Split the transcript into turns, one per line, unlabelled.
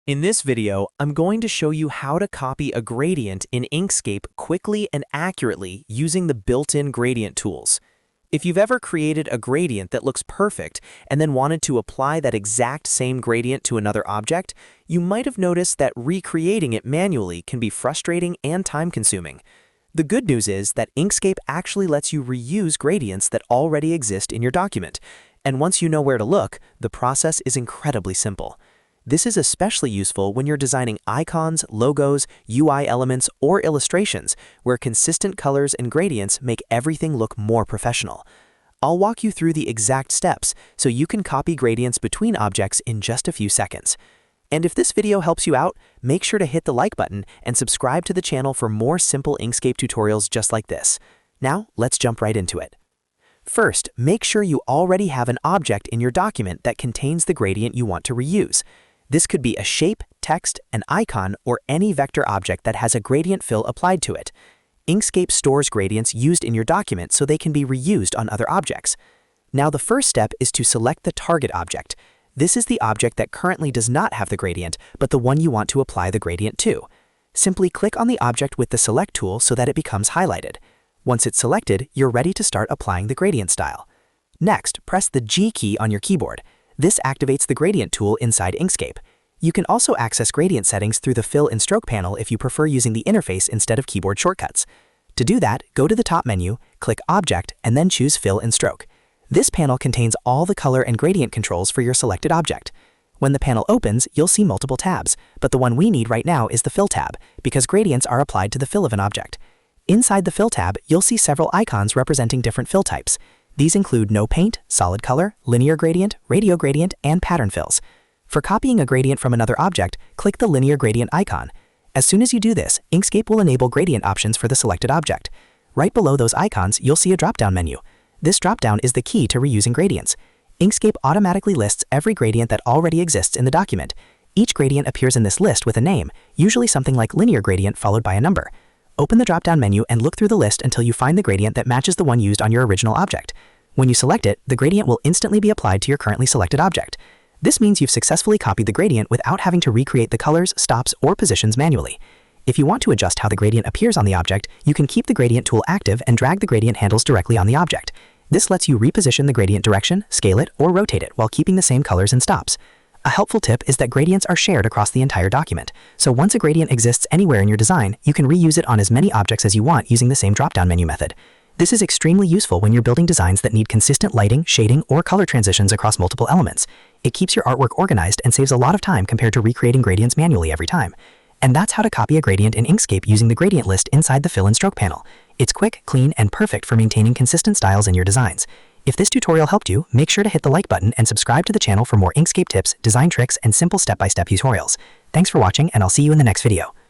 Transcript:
In this video, I'm going to show you how to copy a gradient in Inkscape quickly and accurately using the built-in gradient tools. If you've ever created a gradient that looks perfect and then wanted to apply that exact same gradient to another object, you might have noticed that recreating it manually can be frustrating and time-consuming. The good news is that Inkscape actually lets you reuse gradients that already exist in your document. And once you know where to look, the process is incredibly simple. This is especially useful when you're designing icons, logos, UI elements, or illustrations, where consistent colors and gradients make everything look more professional. I'll walk you through the exact steps so you can copy gradients between objects in just a few seconds. And if this video helps you out, make sure to hit the like button and subscribe to the channel for more simple Inkscape tutorials just like this. Now, let's jump right into it. First, make sure you already have an object in your document that contains the gradient you want to reuse. This could be a shape, text, an icon, or any vector object that has a gradient fill applied to it. Inkscape stores gradients used in your document so they can be reused on other objects. Now the first step is to select the target object. This is the object that currently does not have the gradient, but the one you want to apply the gradient to. Simply click on the object with the Select tool so that it becomes highlighted. Once it's selected, you're ready to start applying the gradient style. Next, press the G key on your keyboard. This activates the gradient tool inside Inkscape. You can also access gradient settings through the Fill and Stroke panel if you prefer using the interface instead of keyboard shortcuts. To do that, go to the top menu, click Object, and then choose Fill and Stroke. This panel contains all the color and gradient controls for your selected object. When the panel opens, you'll see multiple tabs, but the one we need right now is the Fill tab, because gradients are applied to the fill of an object. Inside the Fill tab, you'll see several icons representing different fill types. These include no paint, solid color, linear gradient, radio gradient, and pattern fills. For copying a gradient from another object, click the linear gradient icon. As soon as you do this, Inkscape will enable gradient options for the selected object. Right below those icons, you'll see a drop-down menu. This drop-down is the key to reusing gradients. Inkscape automatically lists every gradient that already exists in the document. Each gradient appears in this list with a name, usually something like linear gradient followed by a number. Open the drop-down menu and look through the list until you find the gradient that matches the one used on your original object. When you select it, the gradient will instantly be applied to your currently selected object. This means you've successfully copied the gradient without having to recreate the colors, stops, or positions manually. If you want to adjust how the gradient appears on the object, you can keep the gradient tool active and drag the gradient handles directly on the object. This lets you reposition the gradient direction, scale it, or rotate it while keeping the same colors and stops. A helpful tip is that gradients are shared across the entire document, so once a gradient exists anywhere in your design, you can reuse it on as many objects as you want using the same drop-down menu method. This is extremely useful when you're building designs that need consistent lighting, shading, or color transitions across multiple elements. It keeps your artwork organized and saves a lot of time compared to recreating gradients manually every time. And that's how to copy a gradient in Inkscape using the gradient list inside the Fill and Stroke panel. It's quick, clean, and perfect for maintaining consistent styles in your designs. If this tutorial helped you, make sure to hit the like button and subscribe to the channel for more Inkscape tips, design tricks, and simple step-by-step tutorials. Thanks for watching, and I'll see you in the next video.